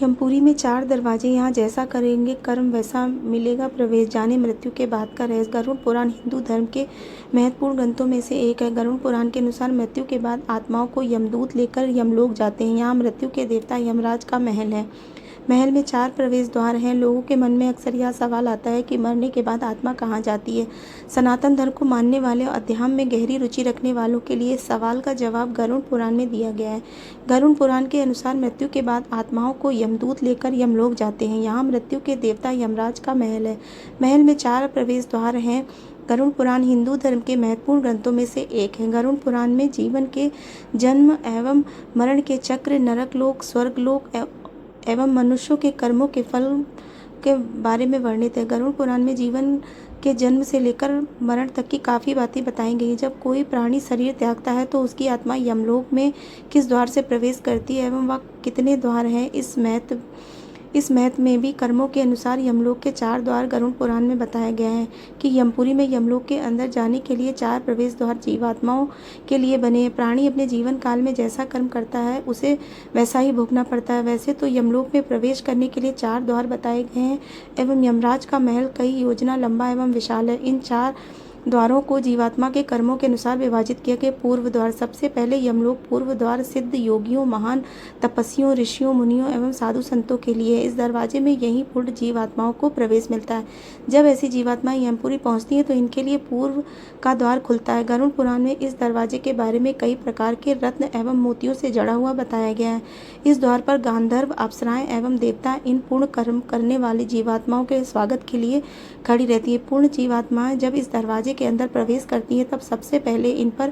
यमपुरी में 4 दरवाजे, यहाँ जैसा करेंगे कर्म वैसा मिलेगा प्रवेश। जाने मृत्यु के बाद का रहस्य। गरुड़ पुराण हिंदू धर्म के महत्वपूर्ण ग्रंथों में से एक है। गरुड़ पुराण के अनुसार मृत्यु के बाद आत्माओं को यमदूत लेकर यमलोक जाते हैं। यहाँ मृत्यु के देवता यमराज का महल है। महल में 4 प्रवेश द्वार हैं। लोगों के मन में अक्सर यह सवाल आता है कि मरने के बाद आत्मा कहाँ जाती है। सनातन धर्म को मानने वाले और अध्यात्म में गहरी रुचि रखने वालों के लिए इस सवाल का जवाब गरुड़ पुराण में दिया गया है। गरुड़ पुराण के अनुसार मृत्यु के बाद आत्माओं को यमदूत लेकर यमलोक जाते हैं। यहाँ मृत्यु के देवता यमराज का महल है। महल में 4 प्रवेश द्वार हैं। गरुड़ पुराण हिंदू धर्म के महत्वपूर्ण ग्रंथों में से एक है। गरुड़ पुराण में जीवन के जन्म एवं मरण के चक्र, नरकलोक, स्वर्गलोक एवं मनुष्यों के कर्मों के फल के बारे में वर्णित है। गरुड़ पुराण में जीवन के जन्म से लेकर मरण तक की काफ़ी बातें बताई गई। जब कोई प्राणी शरीर त्यागता है तो उसकी आत्मा यमलोक में किस द्वार से प्रवेश करती है एवं वह कितने द्वार हैं, इस महत्व में भी कर्मों के अनुसार यमलोक के 4 द्वार गरुड़ पुराण में बताया गया है कि यमपुरी में यमलोक के अंदर जाने के लिए 4 प्रवेश द्वार जीवात्माओं के लिए बने हैं। प्राणी अपने जीवन काल में जैसा कर्म करता है उसे वैसा ही भोगना पड़ता है। वैसे तो यमलोक में प्रवेश करने के लिए 4 द्वार बताए गए हैं एवं यमराज का महल कई योजना लंबा एवं विशाल है। इन 4 द्वारों को जीवात्मा के कर्मों के अनुसार विभाजित किया गया। पूर्व द्वार। सबसे पहले यमलोक पूर्व द्वार सिद्ध योगियों, महान तपस्वियों, ऋषियों, मुनियों एवं साधु संतों के लिए है। इस दरवाजे में यही पूर्ण जीवात्माओं को प्रवेश मिलता है। जब ऐसी जीवात्माएं यमपुरी पहुंचती हैं तो इनके लिए पूर्व का द्वार खुलता है। गरुड़ पुराण में इस दरवाजे के बारे में कई प्रकार के रत्न एवं मोतियों से जड़ा हुआ बताया गया है। इस द्वार पर गांधर्व, अप्सराएं एवं देवता इन पूर्ण कर्म करने वाली जीवात्माओं के स्वागत के लिए खड़ी रहती है। पूर्ण जीवात्माएं जब इस दरवाजे के अंदर प्रवेश करती हैं तब सबसे पहले इन पर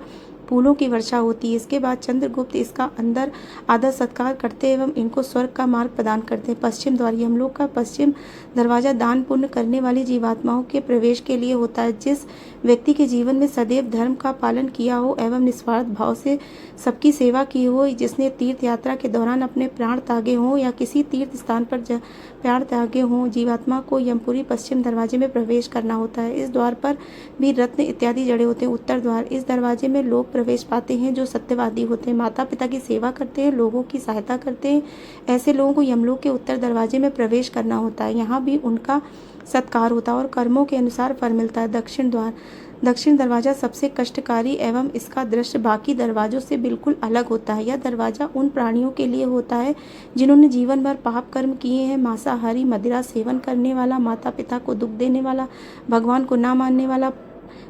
फूलों की वर्षा होती है। इसके बाद चंद्रगुप्त इसका अंदर आदर सत्कार करते एवं इनको स्वर्ग का मार्ग प्रदान करते हैं। पश्चिम द्वार। यमलोक का पश्चिम दरवाजा दान पुण्य करने वाली जीवात्माओं के प्रवेश के लिए होता है। जिस व्यक्ति के जीवन में सदैव धर्म का पालन किया हो एवं निस्वार्थ भाव से सबकी सेवा की हो, जिसने तीर्थ यात्रा के दौरान अपने प्राण त्यागे हों या किसी तीर्थ स्थान पर प्राण त्यागे हों, जीवात्मा को यमपुरी पश्चिम दरवाजे में प्रवेश करना होता है। इस द्वार पर भी रत्न इत्यादि जड़े होते हैं। उत्तर द्वार। इस दरवाजे में लोग प्रवेश पाते हैं जो सत्यवादी होते हैं, माता पिता की सेवा करते हैं, लोगों की सहायता करते हैं। ऐसे लोगों को यमलोक के उत्तर दरवाजे में प्रवेश करना होता है। यहाँ भी उनका सत्कार होता है और कर्मों के अनुसार फल मिलता है। दक्षिण द्वार। दक्षिण दरवाजा सबसे कष्टकारी एवं इसका दृश्य बाकी दरवाजों से बिल्कुल अलग होता है। यह दरवाजा उन प्राणियों के लिए होता है जिन्होंने जीवन भर पाप कर्म किए हैं। मांसाहारी, मदिरा सेवन करने वाला, माता पिता को दुख देने वाला, भगवान को ना मानने वाला,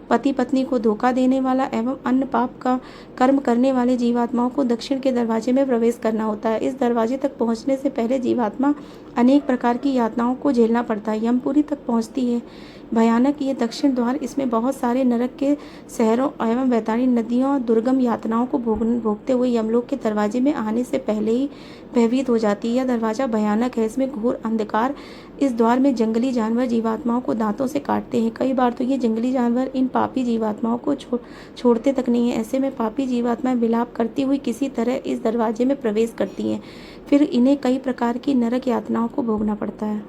पति पत्नी को धोखा देने वाला एवं अन्य पाप का कर्म करने वाले जीवात्माओं को दक्षिण के दरवाजे में प्रवेश करना होता है। इस दरवाजे तक पहुंचने से पहले जीवात्मा अनेक प्रकार की यातनाओं को झेलना पड़ता है। यमपुरी तक पहुंचती है भयानक ये दक्षिण द्वार। इसमें बहुत सारे नरक के शहरों एवं वैतरणी नदियों और दुर्गम यातनाओं को भोगते हुए यमलोक के दरवाजे में आने से पहले ही भयभीत हो जाती है। यह दरवाजा भयानक है। इसमें घोर अंधकार। इस द्वार में जंगली जानवर जीवात्माओं को दांतों से काटते हैं। कई बार तो ये जंगली जानवर इन पापी जीवात्माओं को छोड़ते तक नहीं है। ऐसे में पापी जीवात्माएं विलाप करती हुई किसी तरह इस दरवाजे में प्रवेश करती हैं। फिर इन्हें कई प्रकार की नरक यातनाओं को भोगना पड़ता है।